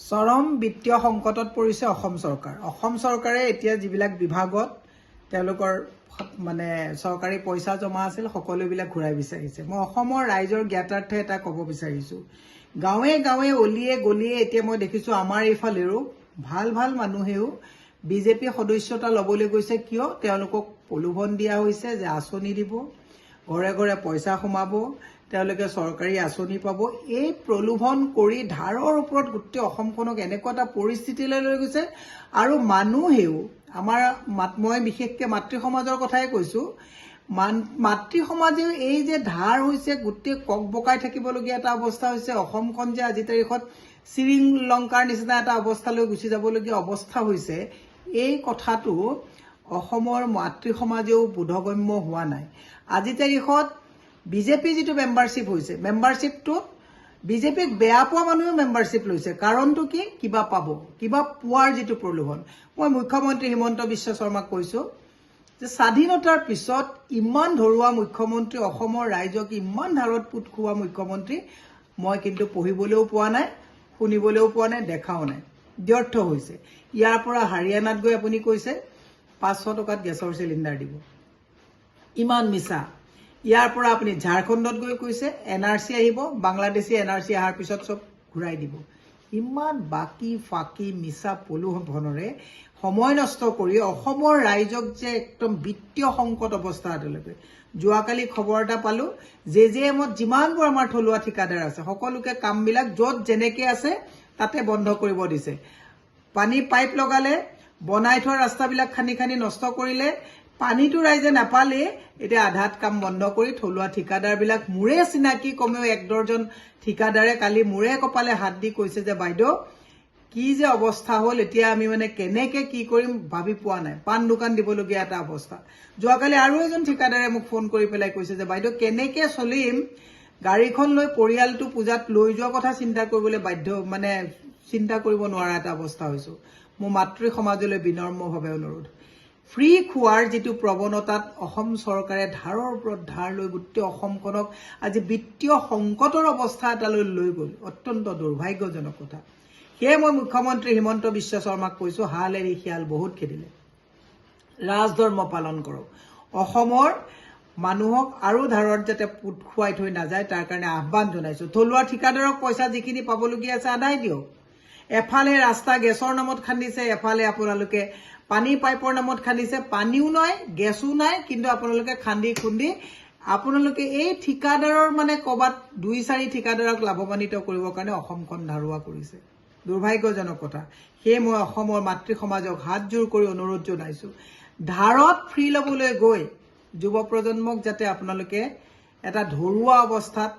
চৰম বিত্তীয় সংকটত পৰিছে অসম চৰকাৰ। অসম চৰকাৰে এতিয়া যিবিলাক বিভাগত তেওঁলোকৰ মানে চৰকাৰী পইচা জমা আছিল সকলোবিলাক ঘূৰাই বিচাৰিছে। মই অসমৰ ৰাইজৰ জ্ঞাতাৰ্থে এটা ক'ব বিচাৰিছোঁ, গাঁৱে গাঁৱে অলিয়ে গলিয়ে এতিয়া মই দেখিছোঁ আমাৰ এইফালেও ভাল ভাল মানুহেও বিজেপি সদস্যতা ল'বলৈ গৈছে। কিয়? তেওঁলোকক প্ৰলোভন দিয়া হৈছে যে আঁচনি দিব, ঘৰে ঘৰে পইচা সোমাব, তেওঁলোকে চৰকাৰী আঁচনি পাব। এই প্ৰলোভন কৰি ধাৰৰ ওপৰত গোটেই অসমখনক এনেকুৱা এটা পৰিস্থিতিলৈ লৈ গৈছে। আৰু মানুহেও আমাৰ মই বিশেষকৈ মাতৃ সমাজৰ কথাই কৈছোঁ, মাতৃ সমাজেও এই যে ধাৰ হৈছে গোটেই কক বকাই থাকিবলগীয়া এটা অৱস্থা হৈছে। অসমখন যে আজি তাৰিখত শ্ৰীলংকাৰ নিচিনা এটা অৱস্থালৈ গুচি যাবলগীয়া অৱস্থা হৈছে, এই কথাটো অসমৰ মাতৃ সমাজেও বোধগম্য হোৱা নাই। আজি তাৰিখত বিজেপি যিটো মেম্বাৰশ্বিপ হৈছে, মেম্বাৰশ্বিপটোত বিজেপিক বেয়া পোৱা মানুহেও মেম্বাৰশ্বিপ লৈছে। কাৰণটো কি? কিবা পাব, কিবা পোৱাৰ যিটো প্ৰলোভন। মই মুখ্যমন্ত্ৰী হিমন্ত বিশ্ব শৰ্মাক কৈছোঁ যে স্বাধীনতাৰ পিছত ইমান ধৰুৱা মুখ্যমন্ত্ৰী, অসমৰ ৰাইজক ইমান ধাৰত পুত খোৱা মুখ্যমন্ত্ৰী মই কিন্তু পঢ়িবলৈও পোৱা নাই, শুনিবলৈও পোৱা নাই, দেখাও নাই। ব্যৰ্থ হৈছে। ইয়াৰ পৰা হাৰিয়ানাত গৈ আপুনি কৈছে 500 টকাত গেছৰ চিলিণ্ডাৰ দিব, ইমান মিছা। ইয়াৰ পৰা আপুনি ঝাৰখণ্ডত গৈ কৈছে NRC আহিব, বাংলাদেশী NRC অহাৰ পিছত চব ঘূৰাই দিব। ইমান বাকী ফাকি মিছা প্ৰলোভনেৰে সময় নষ্ট কৰি অসমৰ ৰাইজক যে একদম বিত্তীয় সংকট অৱস্থা এটালৈকে। যোৱাকালি খবৰ এটা পালোঁ, JJMত যিমানবোৰ আমাৰ থলুৱা ঠিকাদাৰ আছে সকলোকে কামবিলাক য'ত যেনেকৈ আছে তাতে বন্ধ কৰিব দিছে। পানী পাইপ লগালে, বনাই থোৱা ৰাস্তাবিলাক খান্দি খান্দি নষ্ট কৰিলে, পানীটো ৰাইজে নাপালে, এতিয়া আধাত কাম বন্ধ কৰি থলুৱা ঠিকাদাৰবিলাক মোৰে চিনাকি কমেও 1 ডৰ্জন ঠিকাদাৰে কালি মোৰে কপালে হাত দি কৈছে যে বাইদেউ কি যে অৱস্থা হ'ল, এতিয়া আমি মানে কেনেকৈ কি কৰিম ভাবি পোৱা নাই। পাণ দোকান দিবলগীয়া এটা অৱস্থা। যোৱাকালি আৰু এজন ঠিকাদাৰে মোক ফোন কৰি পেলাই কৈছে যে বাইদেউ কেনেকৈ চলিম, গাড়ীখন লৈ পৰিয়ালটো পূজাত লৈ যোৱা কথা চিন্তা কৰিবলৈ মানে চিন্তা কৰিব নোৱাৰা এটা অৱস্থা হৈছোঁ। মোৰ মাতৃ সমাজলৈ বিনম্ৰভাৱে অনুৰোধ, ফ্ৰী খোৱাৰ যিটো প্ৰৱণতাত অসম চৰকাৰে ধাৰৰ ওপৰত ধাৰ লৈ গোটেই অসমখনক আজি বিত্তীয় সংকটৰ অৱস্থা এটালৈ লৈ গ'ল, অত্যন্ত দুৰ্ভাগ্যজনক কথা। সেয়ে মই মুখ্যমন্ত্ৰী হিমন্ত বিশ্ব শৰ্মাক কৈছোঁ, হাল এৰি শিয়াল বহুত খেদিলে, ৰাজধৰ্ম পালন কৰক। অসমৰ মানুহক আৰু ধাৰত যাতে পুত খুৱাই থৈ নাযায় তাৰ কাৰণে আহ্বান জনাইছোঁ। থলুৱা ঠিকাদাৰক পইচা যিখিনি পাবলগীয়া আছে আদায় দিয়ক। এফালে ৰাস্তা গেছৰ নামত খান্দিছে, এফালে আপোনালোকে পানী পাইপৰ নামত খান্দিছে, পানীও নাই গেছো নাই, কিন্তু আপোনালোকে খান্দি খুন্দি আপোনালোকে এই ঠিকাদাৰৰ মানে ক'ৰবাত 2-4 ঠিকাদাৰক লাভৱান্বিত কৰিবৰ কাৰণে অসমখন ধাৰুৱা কৰিছে। দুৰ্ভাগ্যজনক কথা। সেয়ে মই অসমৰ মাতৃ সমাজক হাতযোৰ কৰি অনুৰোধ জনাইছোঁ, ধাৰত ফ্ৰী ল'বলৈ গৈ যুৱ প্ৰজন্মক যাতে আপোনালোকে এটা ধৰুৱা অৱস্থাত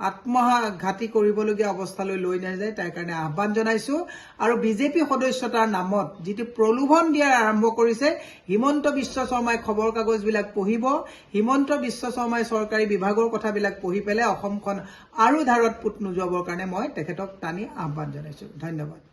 আত্মঘাতী কৰিবলগীয়া অৱস্থালৈ লৈ নাযায় তাৰ কাৰণে আহ্বান জনাইছোঁ। আৰু বিজেপি সদস্যতাৰ নামত যিটো প্ৰলোভন দিয়াৰ আৰম্ভ কৰিছে, হিমন্ত বিশ্ব শৰ্মাই খবৰ কাগজবিলাক পঢ়িব, হিমন্ত বিশ্ব শৰ্মাই চৰকাৰী বিভাগৰ কথাবিলাক পঢ়ি পেলাই অসমখন আৰু ধাৰত পুত নোযোৱাবৰ কাৰণে মই তেখেতক টানি আহ্বান জনাইছোঁ। ধন্যবাদ।